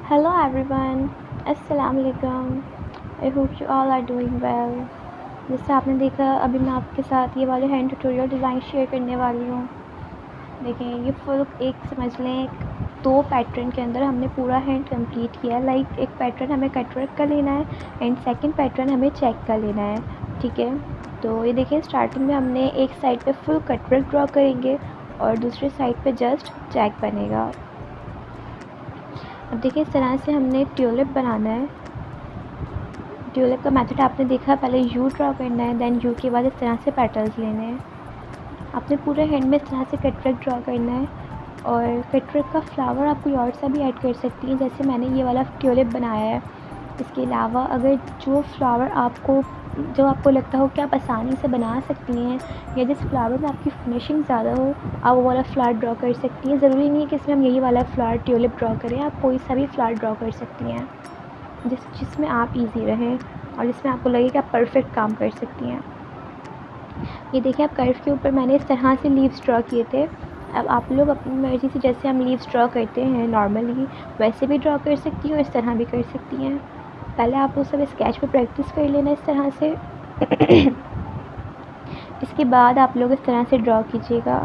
Hello everyone, अस्सलाम वालेकुम। I hope you all are doing well. जैसे आपने देखा अभी मैं आपके साथ ये वाले हैंड ट्यूटोरियल डिज़ाइन शेयर करने वाली हूँ। देखें ये फुल एक समझ लें एक 2 पैटर्न के अंदर हमने पूरा हैंड कंप्लीट किया है। लाइक एक पैटर्न हमें कटवर्क का लेना है एंड सेकंड पैटर्न हमें चेक का लेना है, ठीक है। तो ये देखिए स्टार्टिंग में हमने एक साइड पे फुल कटवर्क ड्रॉ करेंगे और दूसरी साइड पे जस्ट चेक बनेगा। अब देखिए इस तरह से हमने ट्यूलिप बनाना है। ट्यूलिप का मेथड आपने देखा, पहले यू ड्रॉ करना है, देन यू के बाद इस तरह से पेटल्स लेने हैं। आपने पूरे हैंड में इस तरह से कटवर्क ड्रॉ करना है और कटवर्क का फ्लावर आप कोई और सा भी ऐड कर सकती हैं, जैसे मैंने ये वाला ट्यूलिप बनाया है। इसके अलावा अगर जो फ्लावर आपको लगता हो कि आप आसानी से बना सकती हैं या जिस फ्लावर में आपकी फिनिशिंग ज़्यादा हो, आप वो वाला फ्लावर ड्रॉ कर सकती हैं। ज़रूरी नहीं है कि इसमें हम यही वाला फ्लावर ट्यूलिप ड्रॉ करें, आप कोई सा भी फ्लावर ड्रॉ कर सकती हैं जिसमें आप इजी रहें और जिसमें आपको लगे कि आप परफेक्ट काम कर सकती हैं। ये देखिए आप कर्व के ऊपर मैंने इस तरह से लीव्स ड्रॉ किए थे। अब आप लोग अपनी मर्ज़ी से जैसे हम लीव्स ड्रॉ करते हैं नॉर्मली वैसे भी ड्रॉ कर सकती हैं और इस तरह भी कर सकती हैं। पहले आप वो सब स्केच पे प्रैक्टिस कर लेना इस तरह से। इसके बाद आप लोग इस तरह से ड्रॉ कीजिएगा।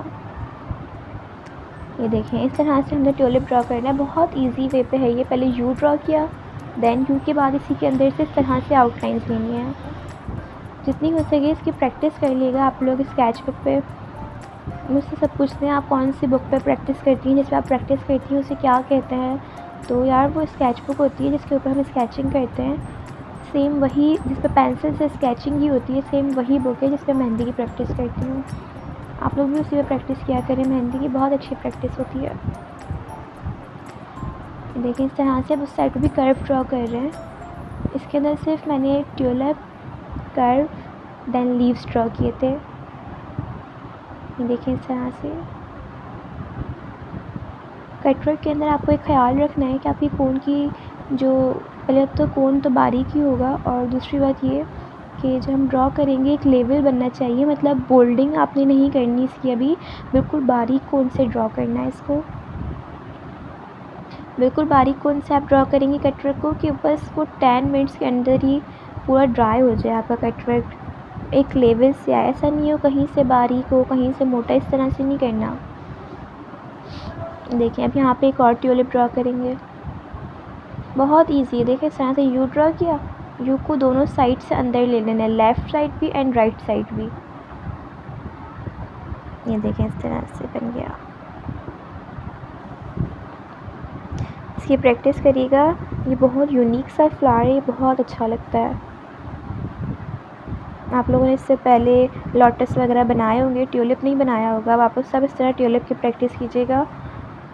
ये देखें इस तरह से हमने ट्यूलिप ड्रॉ करना है, बहुत इजी वे पे है ये। पहले यू ड्रॉ किया, देन यू के बाद इसी के अंदर से इस तरह से आउटलाइंस लेनी है। जितनी हो सके इसकी प्रैक्टिस कर लीजिएगा आप लोग स्केच बुक पे। मुझसे सब पूछते हैं आप कौन सी बुक पे प्रैक्टिस करती हैं, जिस पर आप प्रैक्टिस करती हैं उसे क्या कहते हैं। तो यार वो स्केच बुक होती है जिसके ऊपर हम स्केचिंग करते हैं। सेम वही जिस पर पेंसिल से स्केचिंग ही होती है, सेम वही बुक है जिस पर मेहंदी की प्रैक्टिस करती हूँ। आप लोग भी उसी पर प्रैक्टिस किया करें, मेहंदी की बहुत अच्छी प्रैक्टिस होती है। देखिए इस तरह से अब उस साइड पर भी कर्व ड्रॉ कर रहे हैं। इसके अंदर सिर्फ मैंने tulip, curve, then leaves draw किए थे। ये देखिए इस तरह से कटवर्क के अंदर आपको एक ख़्याल रखना है कि आपकी कोन की जो पहले तो कोन तो बारीक ही होगा और दूसरी बात ये कि जब हम ड्रॉ करेंगे एक लेवल बनना चाहिए, मतलब बोल्डिंग आपने नहीं करनी इसकी, अभी बिल्कुल बारीक कोन से ड्रॉ करना है इसको। बिल्कुल बारीक कोन से आप ड्रॉ करेंगे कटवर्क को कि बस वो 10 मिनट्स के अंदर ही पूरा ड्राई हो जाए आपका कटवर्क, एक लेवल से आए। ऐसा नहीं हो कहीं से बारीक हो कहीं से मोटा, इस तरह से नहीं करना। देखिए अब यहाँ पे एक और ट्यूलिप ड्रॉ करेंगे, बहुत इजी है। देखिए इस तरह से यू ड्रॉ किया, यू को दोनों साइड से अंदर ले लेना है, लेफ़्ट साइड भी एंड राइट साइड भी। ये देखें इस तरह से बन गया। इसकी प्रैक्टिस करिएगा, ये बहुत यूनिक सा फ्लावर है, ये बहुत अच्छा लगता है। आप लोगों ने इससे पहले लोटस वगैरह बनाए होंगे, ट्यूलिप नहीं बनाया होगा। अब आप सब इस तरह ट्यूलिप की प्रैक्टिस कीजिएगा।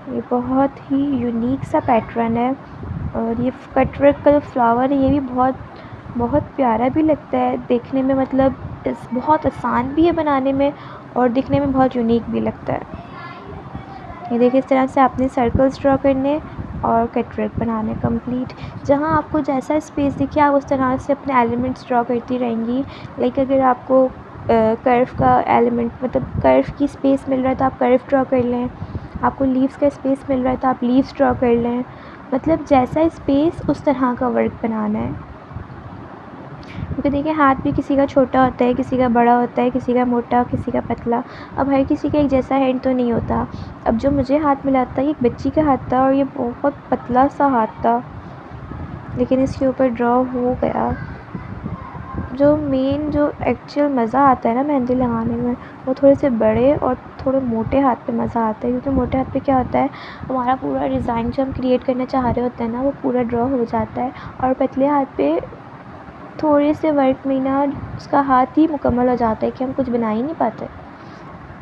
ये बहुत ही यूनिक सा पैटर्न है और ये कटवर्क का जो फ्लावर है ये भी बहुत प्यारा भी लगता है देखने में, मतलब बहुत आसान भी है बनाने में और दिखने में बहुत यूनिक भी लगता है। ये देखिए इस तरह से आपने सर्कल्स ड्रॉ करने और कटवर्क बनाने कंप्लीट। जहाँ आपको जैसा स्पेस दिखे आप उस तरह से अपने एलिमेंट्स ड्रॉ करती रहेंगी। लाइक अगर आपको कर्व का एलिमेंट मतलब कर्व की स्पेस मिल रहा है तो आप कर्व ड्रॉ कर लें, आपको लीव्स का स्पेस मिल रहा है तो आप लीव्स ड्रॉ कर लें। मतलब जैसा स्पेस उस तरह का वर्क बनाना है। क्योंकि देखिए हाथ भी किसी का छोटा होता है, किसी का बड़ा होता है, किसी का मोटा, किसी का पतला। अब हर किसी का एक जैसा हैंड तो नहीं होता। अब जो मुझे हाथ मिला था ये एक बच्ची का हाथ था और ये बहुत पतला सा हाथ था, लेकिन इसके ऊपर ड्रॉ हो गया। जो एक्चुअल मज़ा आता है ना मेहंदी लगाने में, वो थोड़े से बड़े और थोड़े मोटे हाथ पे मज़ा आता है। क्योंकि मोटे हाथ पे क्या होता है, हमारा पूरा डिज़ाइन जो हम क्रिएट करना चाह रहे होते हैं ना वो पूरा ड्रॉ हो जाता है। और पतले हाथ पे थोड़े से वर्क में ना उसका हाथ ही मुकम्मल हो जाता है कि हम कुछ बना ही नहीं पाते।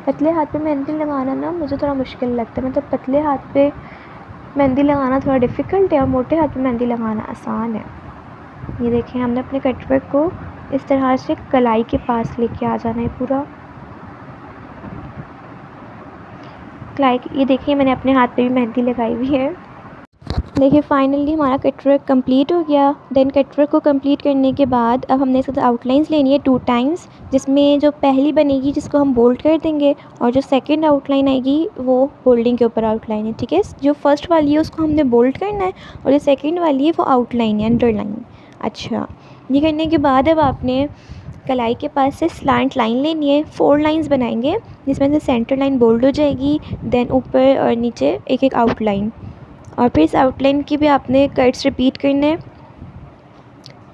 पतले हाथ पे मेहंदी लगाना ना मुझे थोड़ा मुश्किल लगता है, मतलब पतले हाथ पे मेहंदी लगाना थोड़ा डिफ़िकल्ट है और मोटे हाथ पे मेहंदी लगाना आसान है। ये देखें हमने अपने कटवर्क को इस तरह से कलाई के पास लेके आ जाना है पूरा। कलाई ये देखिए मैंने अपने हाथ पे भी मेहंदी लगाई हुई है। देखिए फाइनली हमारा कटवर्क कंप्लीट हो गया। देन कटवर्क को कंप्लीट करने के बाद अब हमने इसके आउटलाइंस लेनी है 2 टाइम्स, जिसमें जो पहली बनेगी जिसको हम बोल्ड कर देंगे और जो सेकंड आउटलाइन आएगी वो बोल्डिंग के ऊपर आउटलाइन है, ठीक है। जो फर्स्ट वाली है उसको हमने बोल्ड करना है और जो सेकेंड वाली है वो आउटलाइन है, अंडरलाइन। अच्छा, ये करने के बाद अब आपने कलाई के पास से स्लैंट लाइन लेनी है, 4 लाइंस बनाएंगे जिसमें से सेंटर लाइन बोल्ड हो जाएगी, देन ऊपर और नीचे एक एक आउटलाइन, और फिर इस आउटलाइन की भी आपने कट्स रिपीट करने हैं।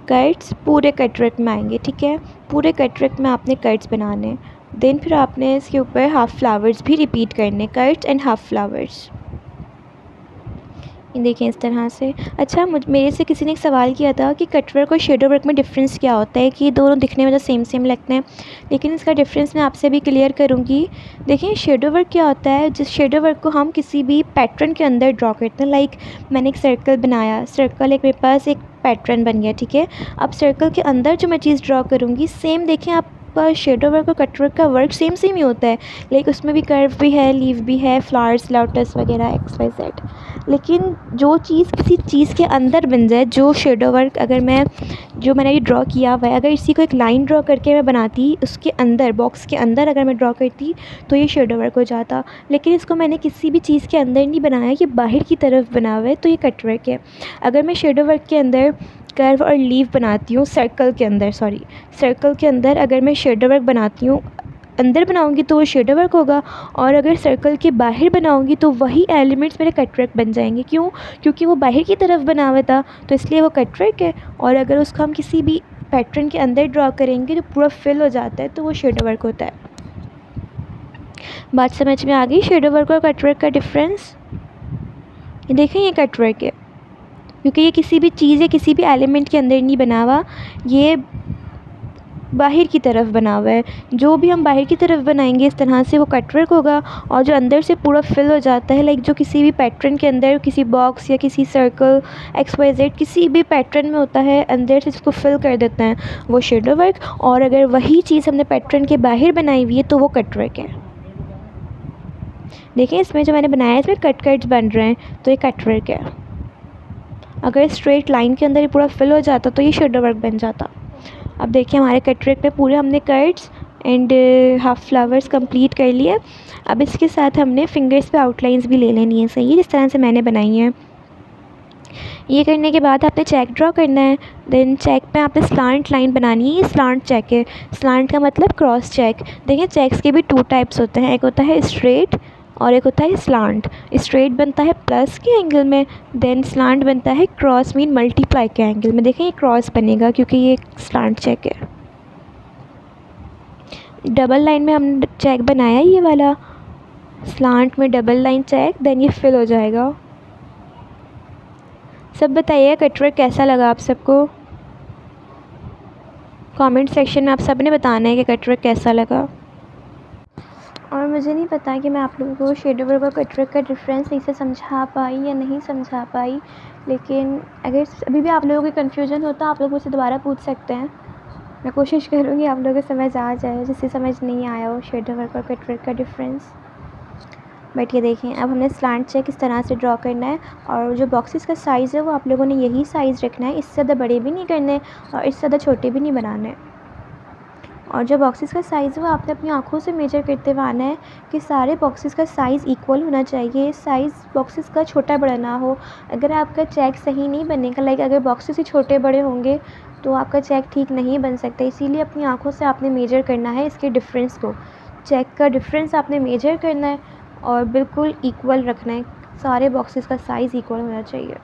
कट्स पूरे कटवर्क में आएंगे, ठीक है, पूरे कटवर्क में आपने कट्स बनाने हैं। देन फिर आपने इसके ऊपर हाफ फ्लावर्स भी रिपीट करने, कट्स एंड हाफ फ्लावर्स। ये देखें इस तरह से। अच्छा, मेरे से किसी ने एक सवाल किया था कि कटवर्क और शेडो वर्क में डिफरेंस क्या होता है, कि ये दोनों दिखने में तो सेम सेम लगते हैं, लेकिन इसका डिफरेंस मैं आपसे भी क्लियर करूँगी। देखिए शेडो वर्क क्या होता है, जिस शेडो वर्क को हम किसी भी पैटर्न के अंदर ड्रॉ करते हैं। लाइक मैंने एक सर्कल बनाया, सर्कल एक मेरे पास एक पैटर्न बन गया, ठीक है। अब सर्कल के अंदर जो मैं चीज़ ड्रॉ करूँगी सेम, देखें आप शेडो वर्क और कटवर्क का वर्क सेम सेम ही होता है। लाइक उसमें भी कर्व भी है, लीव भी है, फ्लावर्स, लोटस वगैरह XYZ। लेकिन जो चीज़ किसी चीज़ के अंदर बन जाए, जो शेडो वर्क अगर जो मैंने ये ड्रॉ किया हुआ है, अगर इसी को एक लाइन ड्रॉ करके मैं बनाती, उसके अंदर बॉक्स के अंदर अगर मैं ड्रॉ करती तो ये शेडो वर्क हो जाता। लेकिन इसको मैंने किसी भी चीज़ के अंदर नहीं बनाया, ये बाहर की तरफ बना हुआ है, तो ये कटवर्क है। अगर मैं शेडो वर्क के अंदर कर्व और लीव बनाती हूँ, सर्कल के अंदर अगर मैं शेडो वर्क बनाती हूँ, अंदर बनाऊंगी तो वो शेडो वर्क होगा, और अगर सर्कल के बाहर बनाऊंगी तो वही एलिमेंट्स मेरे कटवर्क बन जाएंगे। क्यों? क्योंकि वो बाहर की तरफ बना हुआ था, तो इसलिए वो कटवर्क है। और अगर उसको हम किसी भी पैटर्न के अंदर ड्रॉ करेंगे तो पूरा फिल हो जाता है, तो वो शेडो वर्क होता है। बात समझ में आ गई शेडो वर्क और कटवर्क का डिफरेंस? ये देखें, ये कटवर्क है क्योंकि ये किसी भी चीज़ या किसी भी एलिमेंट के अंदर नहीं बना हुआ, ये बाहर की तरफ बना हुआ है। जो भी हम बाहर की तरफ बनाएंगे इस तरह से वो कटवर्क होगा, और जो अंदर से पूरा फिल हो जाता है, लाइक जो किसी भी पैटर्न के अंदर, किसी बॉक्स या किसी सर्कल XYZ किसी भी पैटर्न में होता है, अंदर से इसको फिल कर देते हैं, वो शेडो वर्क। और अगर वही चीज़ हमने पैटर्न के बाहर बनाई हुई है तो वो कटवर्क है। देखिए इसमें जो मैंने बनाया है इसमें कट्स बन रहे हैं, तो ये कटवर्क है। अगर स्ट्रेट लाइन के अंदर ये पूरा फिल हो जाता तो ये शेडो वर्क बन जाता। अब देखिए हमारे कटवर्क पे पूरे हमने cuts and half flowers complete कर लिए। अब इसके साथ हमने फिंगर्स पे आउटलाइंस भी ले लेनी है, सही है, जिस तरह से मैंने बनाई है। ये करने के बाद आपने चेक ड्रॉ करना है। देन चेक पे आपने स्लांट लाइन बनानी है, ये स्लांट चेक है। स्लांट का मतलब क्रॉस चेक। देखिए चेक्स के भी 2 टाइप्स होते हैं, एक होता है स्ट्रेट और एक होता है स्लांट। स्ट्रेट बनता है प्लस के एंगल में, देन स्लांट बनता है क्रॉस मीन मल्टीप्लाई के एंगल में। देखें ये क्रॉस बनेगा क्योंकि ये स्लांट चेक है। डबल लाइन में हमने चेक बनाया ये वाला, स्लांट में डबल लाइन चेक, देन ये फिल हो जाएगा। सब बताइए कटवर्क कैसा लगा आप सबको? कमेंट सेक्शन में आप सब ने बताना है कि कटवर्क कैसा लगा। और मुझे नहीं पता कि मैं आप लोगों को शेडो वर्क और कटवर्क का डिफरेंस सही से समझा पाई या नहीं समझा पाई, लेकिन अगर अभी भी आप लोगों को कन्फ्यूजन होता आप लोग मुझसे दोबारा पूछ सकते हैं। मैं कोशिश करूँगी आप लोगों को समझ आ जाए, जिससे समझ नहीं आया हो शेडो वर्क और कटवर्क का डिफरेंस। बट ये देखें अब हमने स्लांट चेक इस तरह से ड्रॉ करना है, और जो बॉक्सेस का साइज़ है वो आप लोगों ने यही साइज़ रखना है, इससे ज़्यादा बड़े भी नहीं करने और इससे ज़्यादा छोटे भी नहीं बनाने। और जो बॉक्सेस का साइज़ है वो आपने अपनी आँखों से मेजर करते हुए आना है कि सारे बॉक्सेस का साइज़ इक्वल होना चाहिए, साइज़ बॉक्सेस का छोटा बड़ा ना हो। अगर आपका चेक सही नहीं बनेगा, लाइक अगर बॉक्सेस ही छोटे बड़े होंगे तो आपका चेक ठीक नहीं बन सकता। इसीलिए अपनी आँखों से आपने मेजर करना है इसके डिफरेंस को, चेक का डिफरेंस आपने मेजर करना है और बिल्कुल इक्वल रखना है, सारे बॉक्सेस का साइज़ इक्वल होना चाहिए।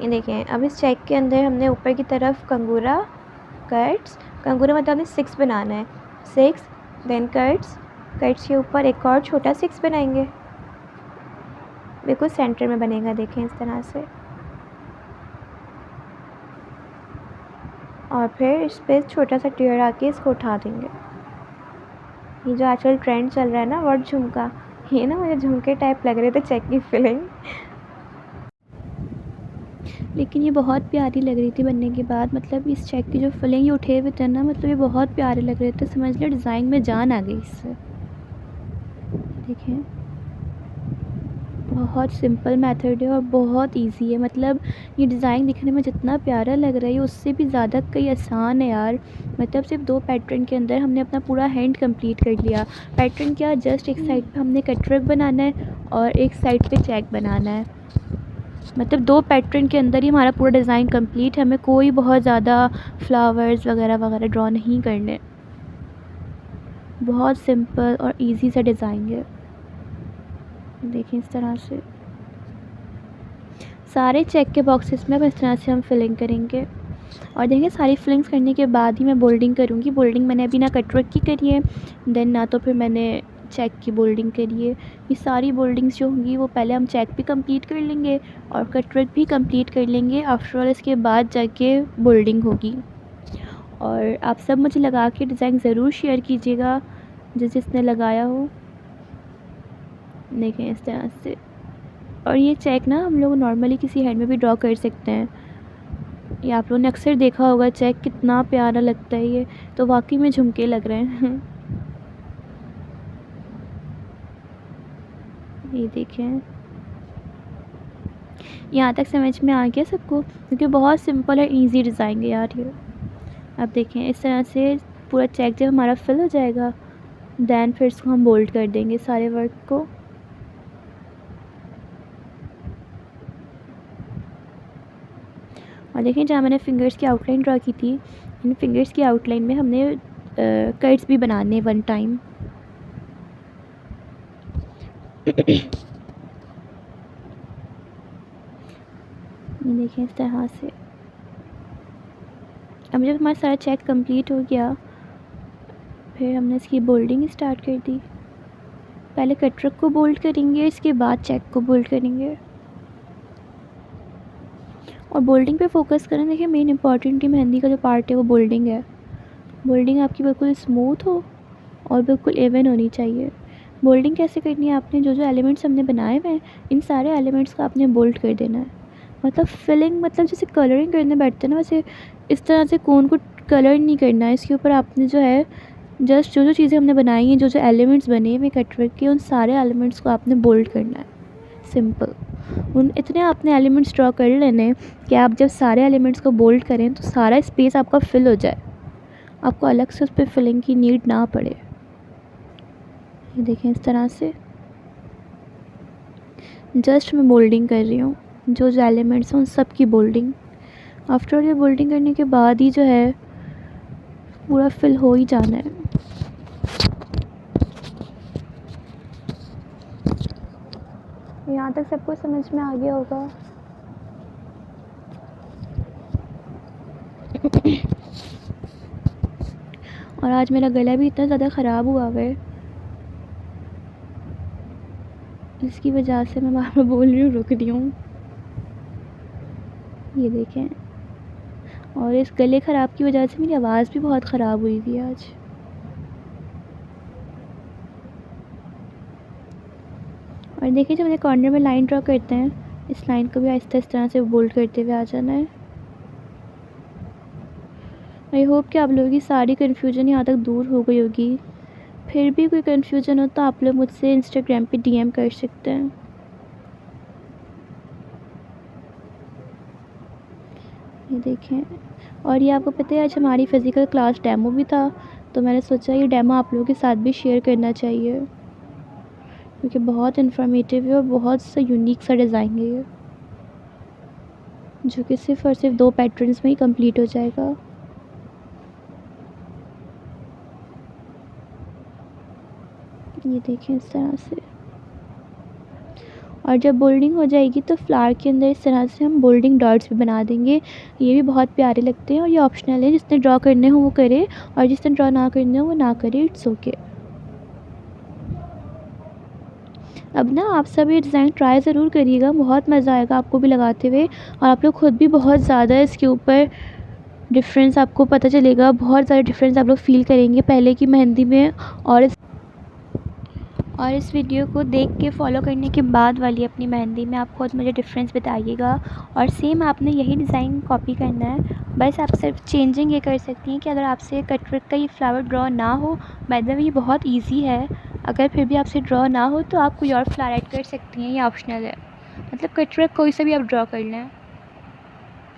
ये देखें अब इस चेक के अंदर हमने ऊपर की तरफ कंगूरा कट्स, कंगूरा मतलब हमने 6 बनाना है, 6, देन कट्स, कट्स के ऊपर एक और छोटा 6 बनाएंगे, बिल्कुल सेंटर में बनेगा। देखें इस तरह से, और फिर इस पर छोटा सा टेयर आके इसको उठा देंगे। ये जो आजकल ट्रेंड चल रहा है ना वर्ड झुमका, ये ना मुझे झुमके टाइप लग रहे थे चेक की फिलिंग, लेकिन ये बहुत प्यारी लग रही थी बनने के बाद। मतलब इस चेक की जो फिलिंग उठे हुए थे ना, मतलब ये बहुत प्यारे लग रहे थे, समझ लो डिज़ाइन में जान आ गई इससे। देखें बहुत सिंपल मेथड है और बहुत इजी है। मतलब ये डिज़ाइन दिखने में जितना प्यारा लग रहा है उससे भी ज़्यादा कई आसान है यार। मतलब सिर्फ 2 पैटर्न के अंदर हमने अपना पूरा हैंड कंप्लीट कर लिया। पैटर्न क्या, जस्ट एक साइड पे हमने कटवर्क बनाना है और एक साइड पे चेक बनाना है। मतलब 2 पैटर्न के अंदर ही हमारा पूरा डिज़ाइन कंप्लीट है। हमें कोई बहुत ज़्यादा फ्लावर्स वगैरह वगैरह ड्रॉ नहीं करने। बहुत सिंपल और इजी सा डिज़ाइन है। देखिए इस तरह से सारे चेक के बॉक्सेस में अब इस तरह से हम फिलिंग करेंगे। और देखिए सारी फिलिंग्स करने के बाद ही मैं बोल्डिंग करूँगी। बोल्डिंग मैंने अभी ना कटवर्क की करी है, देन ना तो फिर मैंने चेक की बोल्डिंग करी है। ये सारी बोल्डिंग्स जो होंगी वो पहले हम चेक भी कंप्लीट कर लेंगे और कटवर्क भी कंप्लीट कर लेंगे। आफ्टर ऑल इसके बाद जाके बोल्डिंग होगी। और आप सब मुझे लगा के डिज़ाइन ज़रूर शेयर कीजिएगा जिसने लगाया हो। देखें इस तरह से। और ये चेक ना हम लोग नॉर्मली किसी हैंड में भी ड्रॉ कर सकते हैं। ये आप लोगों ने अक्सर देखा होगा, चेक कितना प्यारा लगता है। ये तो वाकई में झुमके लग रहे हैं। ये देखें, यहाँ तक समझ में आ गया सबको, क्योंकि बहुत सिंपल और इजी डिज़ाइन है यार ये। अब देखें इस तरह से पूरा चेक जब हमारा फिल हो जाएगा दैन फिर इसको हम बोल्ड कर देंगे सारे वर्क को। और देखें जहाँ मैंने फिंगर्स की आउटलाइन ड्रॉ की थी, इन फिंगर्स की आउटलाइन में हमने कट्स भी बनाने वन टाइम। देखें इस तरह से। अब जब हमारा सारा चेक कंप्लीट हो गया फिर हमने इसकी बोल्डिंग स्टार्ट कर दी। पहले कटवर्क को बोल्ड करेंगे, इसके बाद चेक को बोल्ड करेंगे। और बोल्डिंग पे फोकस करें। देखिए मेन इंपॉर्टेंट मेहंदी का जो पार्ट है वो बोल्डिंग है। बोल्डिंग आपकी बिल्कुल स्मूथ हो और बिल्कुल इवन होनी चाहिए। बोल्डिंग कैसे करनी है, आपने जो जो एलिमेंट्स हमने बनाए हुए हैं इन सारे एलिमेंट्स को आपने बोल्ड कर देना है। मतलब फिलिंग, मतलब जैसे कलरिंग करने बैठते हैं ना, वैसे इस तरह से कोन को कलर नहीं करना है। इसके ऊपर आपने जो है जस्ट जो जो चीज़ें हमने बनाई हैं, जो जो एलिमेंट्स बने हुए कटवर्क के, उन सारे एलिमेंट्स को आपने बोल्ड करना है। सिंपल उन इतने आपने एलिमेंट्स ड्रॉ कर लेने कि आप जब सारे एलिमेंट्स को बोल्ड करें तो सारा स्पेस आपका फिल हो जाए, आपको अलग से उस पर फिलिंग की नीड ना पड़े। ये देखें इस तरह से जस्ट मैं बोल्डिंग कर रही हूँ, जो जो एलिमेंट्स हैं उन सब की बोल्डिंग। आफ्टर ये बोल्डिंग करने के बाद ही जो है पूरा फिल हो ही जाना है। यहाँ तक सबको समझ में आ गया होगा। और आज मेरा गला भी इतना ज़्यादा ख़राब हुआ है जिसकी वजह से मैं बार बार बोल रही हूँ, रुक रही हूँ। ये देखें, और इस गले ख़राब की वजह से मेरी आवाज़ भी बहुत ख़राब हुई थी आज। और देखिए जब मैंने कॉर्नर में लाइन ड्रॉ करते हैं, इस लाइन को भी आहिस्ता इस तरह से बोल्ड करते हुए आ जाना है। आई होप कि आप लोगों की सारी कन्फ्यूजन यहाँ तक दूर हो गई होगी। फिर भी कोई कन्फ्यूजन हो तो आप लोग मुझसे इंस्टाग्राम पे डीएम कर सकते हैं। ये देखें, और ये आपको पता है आज हमारी फ़िज़िकल क्लास डेमो भी था, तो मैंने सोचा ये डेमो आप लोगों के साथ भी शेयर करना चाहिए क्योंकि बहुत इन्फॉर्मेटिव है और बहुत सा यूनिक सा डिज़ाइन है ये, जो कि सिर्फ़ और सिर्फ 2 पैटर्न्स में ही कंप्लीट हो जाएगा। ये देखें इस तरह से। और जब बोल्डिंग हो जाएगी तो फ्लावर के अंदर इस तरह से हम बोल्डिंग डॉट्स भी बना देंगे। ये भी बहुत प्यारे लगते हैं और ये ऑप्शनल है, जिसने ड्रॉ करने हो वो करे और जिसने ड्रॉ ना करने हो वो ना करे, इट्स ओके। अब ना आप सब ये डिज़ाइन ट्राई ज़रूर करिएगा, बहुत मज़ा आएगा आपको भी लगाते हुए और आप लोग ख़ुद भी बहुत ज़्यादा इसके ऊपर डिफरेंस आपको पता चलेगा, बहुत ज़्यादा डिफरेंस आप लोग फ़ील करेंगे पहले की मेहंदी में और इस वीडियो को देख के फॉलो करने के बाद वाली अपनी मेहंदी में आप खुद मुझे डिफरेंस बताइएगा। और सेम आपने यही डिज़ाइन कॉपी करना है बस आप सिर्फ चेंजिंग ये कर सकती हैं कि अगर आपसे कटवर्क का ये फ्लावर ड्रॉ ना हो, बाय द वे ये बहुत इजी है, अगर फिर भी आपसे ड्रॉ ना हो तो आप कोई और फ्लावर ऐड कर सकती हैं, ये ऑप्शनल है। मतलब कटवर्क कोई सा भी आप ड्रॉ कर लें,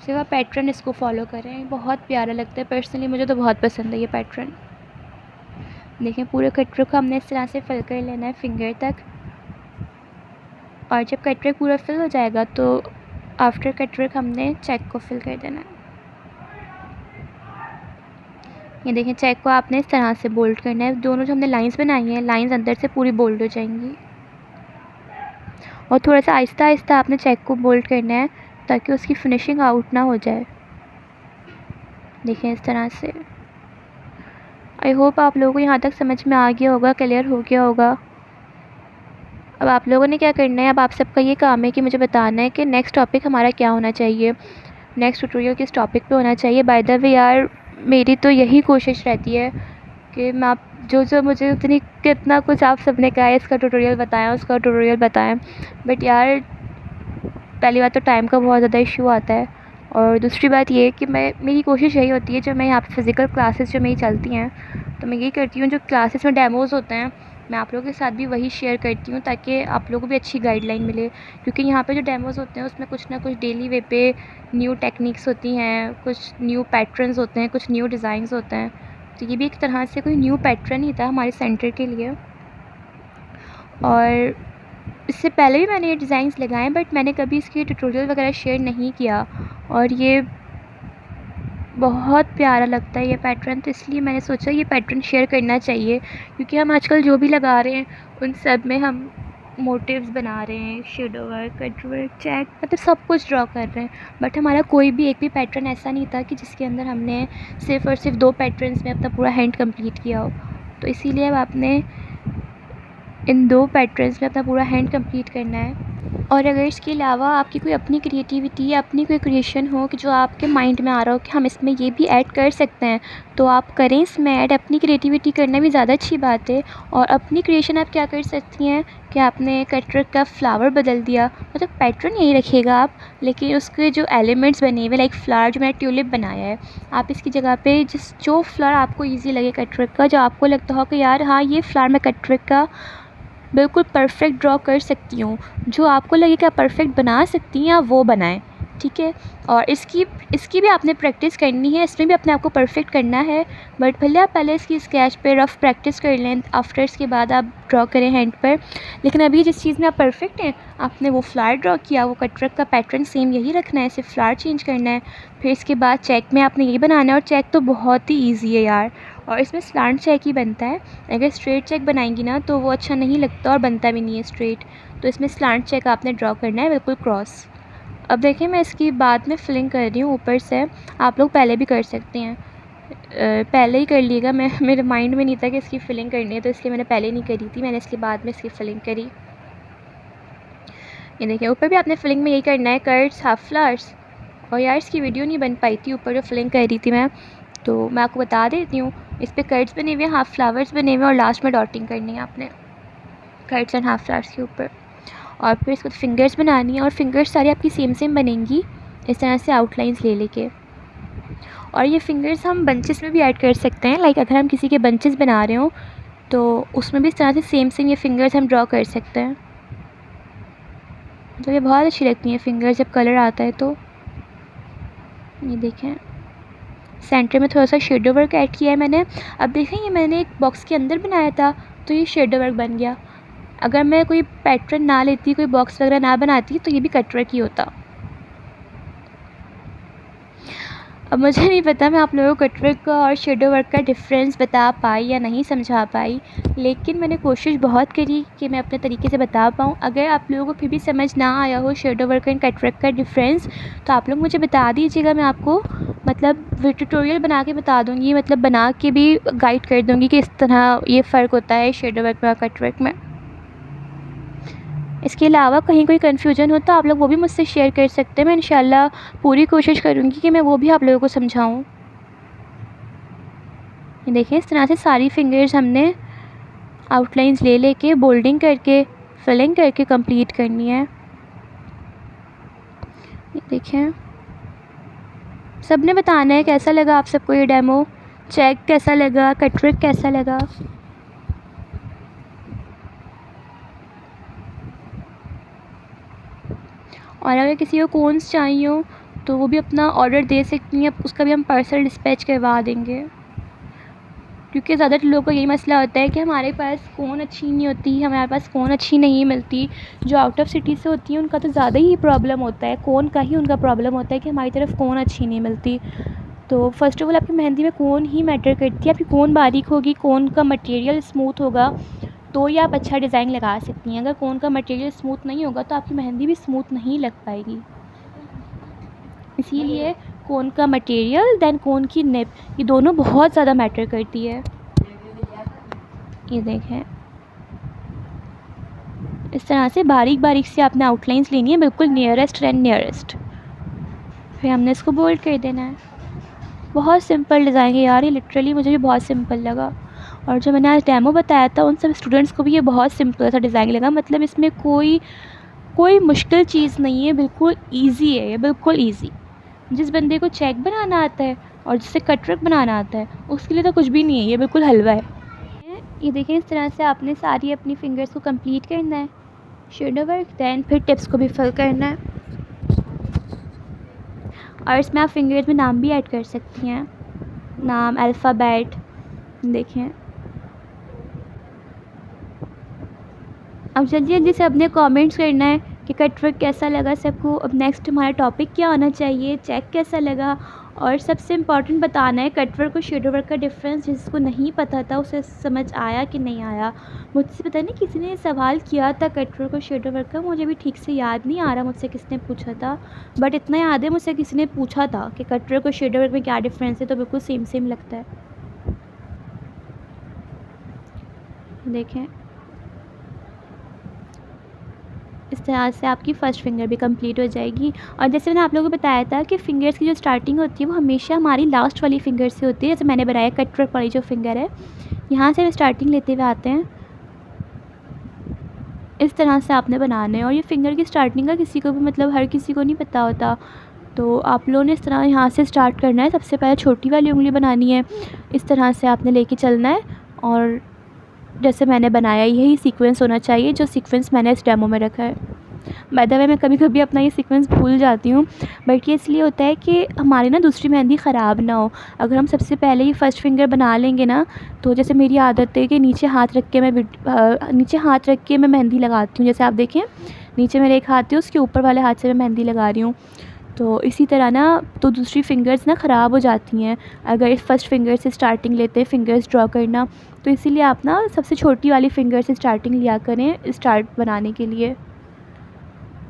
सिर्फ आप पैटर्न इसको फॉलो करें, बहुत प्यारा लगता है। पर्सनली मुझे तो बहुत पसंद है ये पैटर्न। देखें पूरे कटवर्क को हमने इस तरह से फिल कर लेना है फिंगर तक, और जब कटवर्क पूरा फिल हो जाएगा तो आफ्टर कटवर्क हमने चेक को फिल कर देना है। ये देखें चेक को आपने इस तरह से बोल्ड करना है। दोनों जो हमने लाइंस बनाई हैं, लाइंस अंदर से पूरी बोल्ड हो जाएंगी, और थोड़ा सा आहिस्ता आहिस्ता आपने चेक को बोल्ड करना है ताकि उसकी फिनिशिंग आउट ना हो जाए। देखें इस तरह से। आई होप आप लोगों को यहाँ तक समझ में आ गया होगा, क्लियर हो गया होगा। अब आप लोगों ने क्या करना है, अब आप सबका ये काम है कि मुझे बताना है कि नेक्स्ट टॉपिक हमारा क्या होना चाहिए, नेक्स्ट ट्यूटोरियल किस टॉपिक पे होना चाहिए। बाय द वे यार, मेरी तो यही कोशिश रहती है कि मैं आप जो मुझे उतनी कितना कुछ आप सबने कहा है, इसका ट्यूटोरियल बताएं, उसका ट्यूटोरियल बताएं, बट यार पहली बात तो टाइम का बहुत ज़्यादा इशू आता है, और दूसरी बात ये कि मेरी कोशिश यही होती है, जब मैं यहाँ पे फ़िज़िकल क्लासेस जो मेरी चलती हैं तो मैं यही करती हूँ, जो क्लासेस में डेमोज़ होते हैं मैं आप लोगों के साथ भी वही शेयर करती हूँ ताकि आप लोगों को भी अच्छी गाइडलाइन मिले। क्योंकि यहाँ पे जो डेमोज़ होते हैं उसमें कुछ ना कुछ डेली वे पे न्यू टेक्निक्स होती हैं, कुछ न्यू पैटर्न्स होते हैं, कुछ न्यू डिज़ाइंस होते हैं। तो ये भी एक तरह से कोई न्यू पैटर्न ही था हमारे सेंटर के लिए। और इससे पहले भी मैंने ये डिज़ाइंस लगाए, बट मैंने कभी इसकी ट्यूटोरियल वगैरह शेयर नहीं किया, और ये बहुत प्यारा लगता है ये पैटर्न, तो इसलिए मैंने सोचा ये पैटर्न शेयर करना चाहिए। क्योंकि हम आजकल जो भी लगा रहे हैं उन सब में हम मोटिव्स बना रहे हैं, shadow work, cut work, check, मतलब सब कुछ ड्रॉ कर रहे हैं, बट हमारा कोई भी एक भी पैटर्न ऐसा नहीं था कि जिसके अंदर हमने सिर्फ़ और सिर्फ 2 पैटर्न्स में अपना पूरा हैंड कंप्लीट किया हो। तो इसीलिए अब आपने इन 2 पैटर्न्स में अपना पूरा हैंड कंप्लीट करना है। और अगर इसके अलावा आपकी कोई अपनी क्रिएटिविटी या अपनी कोई क्रिएशन हो कि जो आपके माइंड में आ रहा हो कि हम इसमें ये भी ऐड कर सकते हैं, तो आप करें इसमें ऐड। अपनी क्रिएटिविटी करना भी ज़्यादा अच्छी बात है। और अपनी क्रिएशन आप क्या कर सकती हैं कि आपने कटवर्क का फ्लावर बदल दिया, मतलब पैटर्न यही रखिएगा आप, लेकिन उसके जो एलिमेंट्स बने हुए, लाइक फ्लावर जो मैंने ट्यूलिप बनाया है, आप इसकी जगह पे जो फ्लावर आपको ईजी लगे कटवर्क का, जो आपको लगता हो कि यार हाँ ये फ्लावर मैं कटवर्क का बिल्कुल परफ़ेक्ट ड्रॉ कर सकती हूँ, जो आपको लगे कि आप परफ़ेक्ट बना सकती हैं, आप वो बनाएं, ठीक है। और इसकी भी आपने प्रैक्टिस करनी है, इसमें भी अपने आप को परफ़ेक्ट करना है, बट भले आप पहले इसकी स्केच पे रफ़ प्रैक्टिस कर लें, आफ्टर इसके बाद आप ड्रॉ करें हैंड पर। लेकिन अभी जिस चीज़ में आप परफ़ेक्ट हैं, आपने वो फ्लावर ड्रॉ किया, वो कटवर्क का पैटर्न सेम यही रखना है, सिर्फ फ्लावर चेंज करना है। फिर इसके बाद चेक में आपने यही बनाना है, और चेक तो बहुत ही ईजी है यार, और इसमें स्लांट चेक ही बनता है। अगर स्ट्रेट चेक बनाएंगी ना तो वो अच्छा नहीं लगता और बनता भी नहीं है स्ट्रेट, तो इसमें स्लांट चेक आपने ड्रॉ करना है बिल्कुल क्रॉस। अब देखिए मैं इसकी बाद में फिलिंग कर रही हूँ ऊपर से, आप लोग पहले भी कर सकते हैं, पहले ही कर लीजिएगा। मेरे माइंड में नहीं था कि इसकी फ़िलिंग करनी है, तो इसलिए मैंने पहले नहीं करी थी, मैंने इसके बाद में इसकी फ़िलिंग करी। ये देखिए ऊपर भी आपने फ़िलिंग में यही करना है, कर्ड्स, हाफ फ्लावर्स। और यार इसकी वीडियो नहीं बन पाई थी ऊपर जो फिलिंग कर रही थी मैं, तो मैं आपको बता देती हूँ। इस पर कर्ड्स बने हुए हैं, हाफ फ्लावर्स बने हुए हैं, और लास्ट में डॉटिंग करनी है आपने कर्ड्स एंड हाफ फ्लावर्स के ऊपर। और फिर इसको फिंगर्स बनानी है, और फिंगर्स सारी आपकी सेम बनेंगी इस तरह से आउटलाइंस ले लेके। और ये फिंगर्स हम बंचेस में भी ऐड कर सकते हैं, लाइक अगर हम किसी के बंचेस बना रहे हो तो उसमें भी इस तरह से सेम ये फिंगर्स हम ड्रॉ कर सकते हैं। तो ये बहुत अच्छी लगती हैं फिंगर्स जब कलर आता है तो। ये देखें सेंटर में थोड़ा सा शेडो वर्क ऐड किया है मैंने। अब देखें ये मैंने एक बॉक्स के अंदर बनाया था तो ये शेडो वर्क बन गया। अगर मैं कोई पैटर्न ना लेती, कोई बॉक्स वगैरह ना बनाती, तो ये भी कटवर्क ही होता। अब मुझे नहीं पता मैं आप लोगों को कटवर्क का और शेडो वर्क का डिफरेंस बता पाई या नहीं समझा पाई, लेकिन मैंने कोशिश बहुत करी कि मैं अपने तरीके से बता पाऊँ। अगर आप लोगों को फिर भी समझ ना आया हो शेडो वर्क एंड कटवर्क का डिफरेंस, तो आप लोग मुझे बता दीजिएगा, मैं आपको मतलब ट्यूटोरियल बना के बता दूँगी, मतलब बना के भी गाइड कर दूँगी कि इस तरह ये फ़र्क होता है शेडो वर्क में और कटवर्क में। इसके अलावा कहीं कोई कन्फ्यूजन हो तो आप लोग वो भी मुझसे शेयर कर सकते हैं, मैं इंशाल्लाह पूरी कोशिश करूँगी कि मैं वो भी आप लोगों को समझाऊँ। ये देखिए इस तरह से सारी फिंगर्स हमने आउटलाइंस ले लेके बोल्डिंग करके फिलिंग करके कंप्लीट करनी है। ये देखें सब ने बताना है कैसा लगा आप सबको ये डेमो, चेक कैसा लगा, कट वर्क कैसा लगा। और अगर किसी को कोन्स चाहिए हो तो वो भी अपना ऑर्डर दे सकती हैं, उसका भी हम पार्सल डिस्पैच करवा देंगे। क्योंकि ज़्यादातर लोगों को यही मसला होता है कि हमारे पास कोन अच्छी नहीं होती, हमारे पास कोन अच्छी नहीं मिलती। जो आउट ऑफ सिटी से होती है उनका तो ज़्यादा ही प्रॉब्लम होता है, कोन का ही उनका प्रॉब्लम होता है कि हमारी तरफ कोन अच्छी नहीं मिलती। तो फ़र्स्ट ऑफ़ ऑल आपकी मेहंदी में कोन ही मैटर करती है। आपकी कोन बारीक होगी, कोन का मटेरियल स्मूथ होगा तो ही आप अच्छा डिज़ाइन लगा सकती हैं। अगर कोन का मटेरियल स्मूथ नहीं होगा तो आपकी मेहंदी भी स्मूथ नहीं लग पाएगी। इसीलिए कोन का मटेरियल देन कोन की निब, ये दोनों बहुत ज़्यादा मैटर करती है। ये देखें, इस तरह से बारीक बारीक से आपने आउटलाइंस लेनी है, बिल्कुल नियरेस्ट एंड नियरेस्ट। फिर हमने इसको बोल्ड कर देना है। बहुत सिंपल डिज़ाइन है यार, ये लिटरली मुझे भी बहुत सिंपल लगा। और जो मैंने आज डेमो बताया था उन सब स्टूडेंट्स को भी ये बहुत सिंपल सा डिज़ाइन लगा। मतलब इसमें कोई मुश्किल चीज़ नहीं है, बिल्कुल ईजी है ये, बिल्कुल ईजी। जिस बंदे को चेक बनाना आता है और जिसे कटवर्क बनाना आता है उसके लिए तो कुछ भी नहीं है, ये बिल्कुल हलवा है। ये देखें, इस तरह से आपने सारी अपनी फिंगर्स को कंप्लीट करना है, शेडो वर्क, दैन फिर टिप्स को भी फिल करना है। और इसमें आप फिंगर्स में नाम भी ऐड कर सकती हैं, नाम, अल्फ़ाबेट। देखें, अब जल्दी जल्दी से अपने कमेंट्स करना है कि कटवर्क कैसा लगा सबको। अब नेक्स्ट हमारा टॉपिक क्या होना चाहिए, चेक कैसा लगा, और सबसे इम्पॉर्टेंट बताना है कटवर्क और शेडो वर्क का डिफरेंस। जिसको नहीं पता था उसे समझ आया कि नहीं आया। मुझसे पता नहीं किसी ने सवाल किया था कटवर्क और शेडो वर्क का, मुझे भी ठीक से याद नहीं आ रहा मुझसे किसने पूछा था, बट इतना याद है मुझसे किसी ने पूछा था कि कटवर्क और शेडो वर्क में क्या डिफरेंस है, तो बिल्कुल सेम सेम लगता है। देखें, इस तरह से आपकी फ़र्स्ट फिंगर भी कंप्लीट हो जाएगी। और जैसे मैंने आप लोगों को बताया था कि फ़िंगर्स की जो स्टार्टिंग होती है वो हमेशा हमारी लास्ट वाली फ़िंगर से होती है। जैसे मैंने बनाया कटवर्क वाली जो फिंगर है, यहाँ से हम स्टार्टिंग लेते हुए आते हैं। इस तरह से आपने बनाना है। और ये फ़िंगर की स्टार्टिंग का किसी को भी मतलब हर किसी को नहीं पता होता, तो आप लोगों ने इस तरह यहाँ से स्टार्ट करना है। सबसे पहले छोटी वाली उंगली बनानी है, इस तरह से आपने लेके चलना है। और जैसे मैंने बनाया यही सीक्वेंस होना चाहिए जो सीक्वेंस मैंने इस डेमो में रखा है। बाय द वे मैं कभी कभी अपना ये सीक्वेंस भूल जाती हूँ, बट ये इसलिए होता है कि हमारी ना दूसरी मेहंदी ख़राब ना हो। अगर हम सबसे पहले ही फ़र्स्ट फिंगर बना लेंगे ना, तो जैसे मेरी आदत है कि नीचे हाथ रख के मैं मेहंदी लगाती हूँ। जैसे आप देखें, नीचे मेरे एक हाथ है, उसके ऊपर वाले हाथ से मैं मेहंदी लगा रही हूँ। तो इसी तरह ना तो दूसरी फ़िंगर्स ना ख़राब हो जाती हैं अगर इस फर्स्ट फिंगर से स्टार्टिंग लेते हैं फ़िंगर्स ड्रॉ करना। तो इसीलिए आप ना सबसे छोटी वाली फ़िंगर से स्टार्टिंग लिया करें स्टार्ट बनाने के लिए,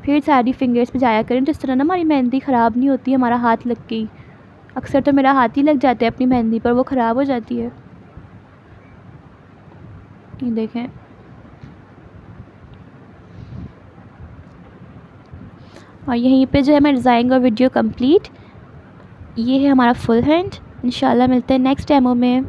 फिर सारी फिंगर्स पे जाया करें। तो इस तरह ना हमारी मेहंदी ख़राब नहीं होती, हमारा हाथ लग गई। अक्सर तो मेरा हाथ ही लग जाता है अपनी मेहंदी पर, वो ख़राब हो जाती है। ये देखें, और यहीं पे जो है मैं डिज़ाइन का वीडियो कंप्लीट। ये है हमारा फुल हैंड। इंशाल्लाह मिलते हैं नेक्स्ट डेमो में।